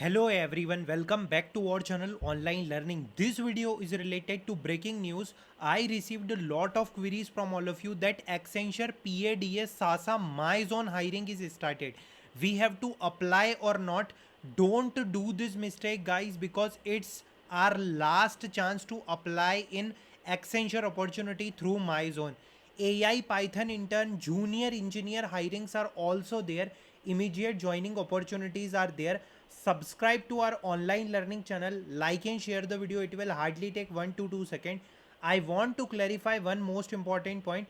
Hello everyone, welcome back to our channel Online Learning. This video is related to breaking news. I received a lot of queries from all of you that Accenture PADS SASA My Zone hiring is started. We have to apply or not. Don't do this mistake guys, because it's our last chance to apply in Accenture opportunity through My Zone. AI Python intern junior engineer hirings are also there. Immediate joining opportunities are there. Subscribe to our online learning channel, like and share the video. It will hardly take 1 to 2 seconds. I want to clarify one most important point.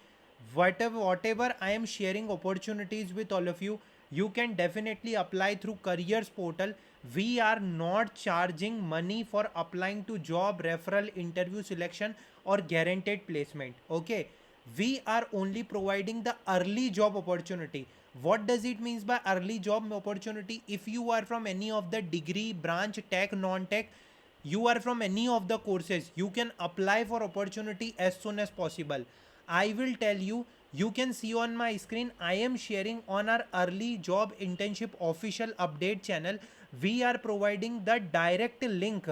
Whatever I am sharing opportunities with all of you, you can definitely apply through careers portal. We are not charging money for applying to job, referral, interview selection or guaranteed placement. Okay, we are only providing the early job opportunity. What does it means by early job opportunity? If you are from any of the degree branch, tech, non-tech, you are from any of the courses, you can apply for opportunity as soon as possible. I will tell you, you can see on my screen, I am sharing on our early job internship official update channel. We are providing the direct link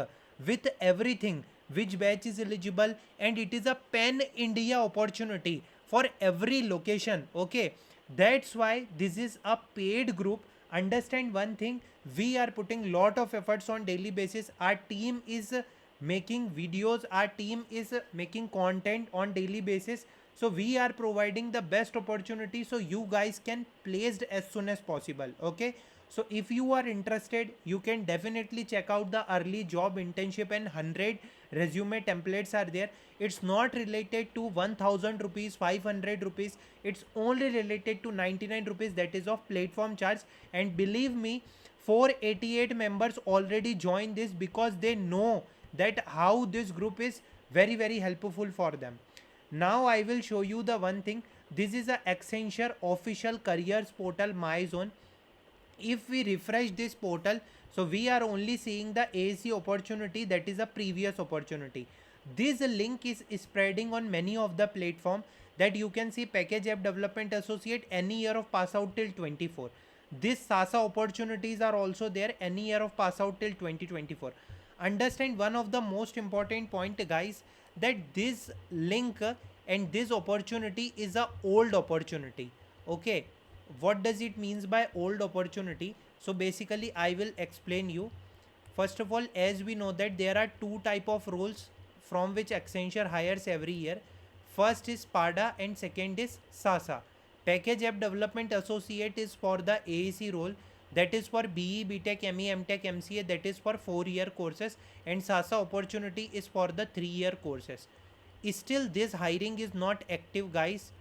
with everything, which batch is eligible, and it is a pan India opportunity for every location. Okay, that's why this is a paid group. Understand one thing, we are putting lot of efforts on daily basis. Our team is making videos, our team is making content on daily basis, so we are providing the best opportunity so you guys can placed as soon as possible. Okay, so if you are interested, you can definitely check out the early job internship, and 100 resume templates are there. It's not related to 1000 rupees, 500 rupees. It's only related to 99 rupees, that is of platform charge. And believe me, 488 members already joined this because they know that how this group is very helpful for them. Now I will show you the one thing. This is a Accenture official careers portal My Zone. If we refresh this portal, so we are only seeing the AC opportunity, that is a previous opportunity. This link is spreading on many of the platform, that you can see package app development associate any year of pass out till 24. This SASA opportunities are also there, any year of pass out till 2024. Understand one of the most important point guys, that this link and this opportunity is a old opportunity. Okay, what does it means by old opportunity? So basically I will explain you. First of all, as we know that there are two type of roles from which Accenture hires every year. First is pada and second is sasa. Package app development associate is for the AAC role, that is for BE, BTech, ME, MTech, MCA, that is for 4-year courses, and SASA opportunity is for the 3-year courses. Still this hiring is not active guys.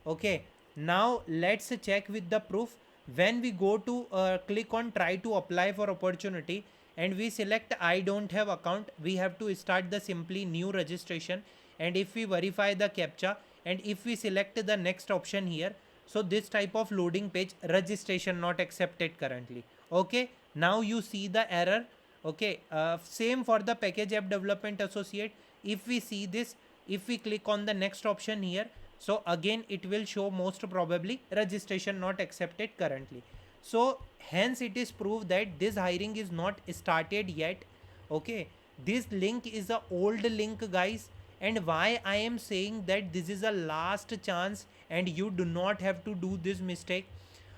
Okay, now let's check with the proof. When we go to click on try to apply for opportunity and we select I don't have account, we have to start the simply new registration. And if we verify the captcha and if we select the next option here, so this type of loading page, registration not accepted currently. Okay, now you see the error. Okay, same for the package app development associate. If we see this, if we click on the next option here, so again it will show most probably registration not accepted currently. So hence it is proof that this hiring is not started yet. Okay, this link is a old link guys. And why I am saying that this is a last chance and you do not have to do this mistake?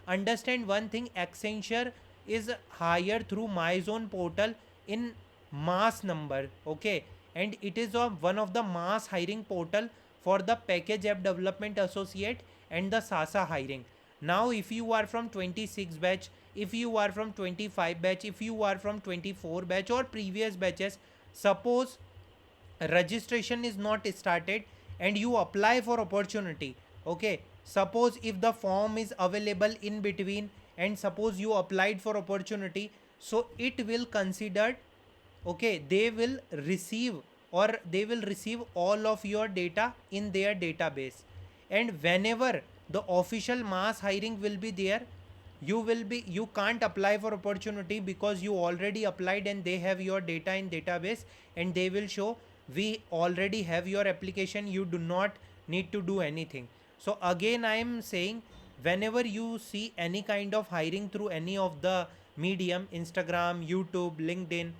Understand one thing, Accenture is hired through My Zone portal in mass number. Okay, and it is one of the mass hiring portal for the package app development associate and the SASA hiring. Now if you are from 26 batch, if you are from 25 batch, if you are from 24 batch or previous batches, suppose registration is not started and you apply for opportunity. Okay, suppose if the form is available in between and suppose you applied for opportunity, so it will consider. Okay, they will receive, or they will receive all of your data in their database. And whenever the official mass hiring will be there, you can't apply for opportunity because you already applied and they have your data in database, and they will show we already have your application, you do not need to do anything. So again I am saying, whenever you see any kind of hiring through any of the Medium, Instagram, YouTube, LinkedIn.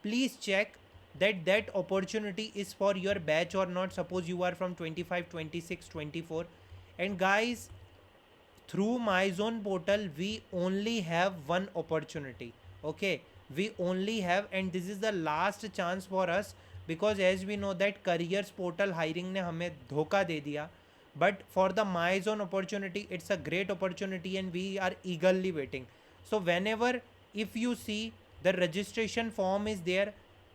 Please check that that opportunity is for your batch or not. Suppose you are from 25, 26, 24. And guys, through my zone portal we only have one opportunity. Okay, we only have, and this is the last chance for us, because as we know that careers portal hiring ने हमें धोखा दे दिया. But for the my zone opportunity, it's a great opportunity and we are eagerly waiting. So whenever, if you see the registration form is there,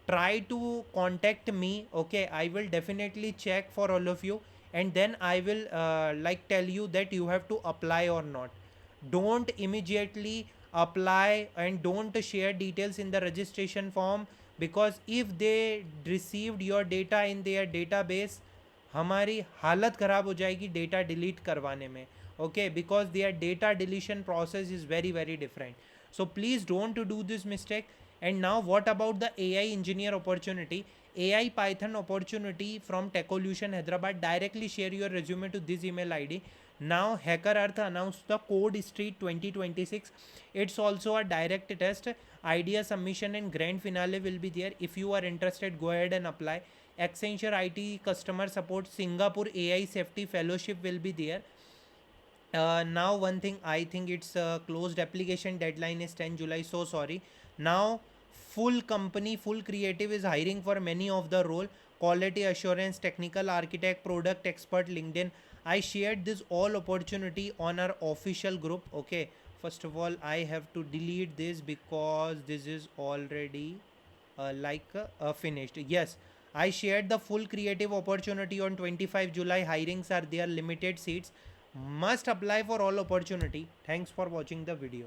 try to contact me. Okay, I will definitely check for all of you, and then I will like tell you that you have to apply or not. Don't immediately apply and don't share details in the registration form, because if they received your data in their database, हमारी हालत ख़राब हो जाएगी data delete करवाने में. Okay, because their data deletion process is very very different. So please don't do this mistake. And now what about the AI engineer opportunity? AI Python opportunity from Techolution Hyderabad. Directly share your resume to this email ID. Now Hacker Earth announced the Code Street 2026. It's also a direct test. Idea submission and grand finale will be there. If you are interested, go ahead and apply. Accenture IT customer support Singapore AI safety fellowship will be there. Now one thing, I think it's closed. Application deadline is 10 July. So sorry. Now full company, full creative is hiring for many of the role: quality assurance, technical architect, product expert, LinkedIn. I shared this all opportunity on our official group. Okay, first of all I have to delete this because this is already finished. Yes, I shared the full creative opportunity on 25 July. Hirings are there, limited seats, must apply for all opportunity. Thanks for watching the video.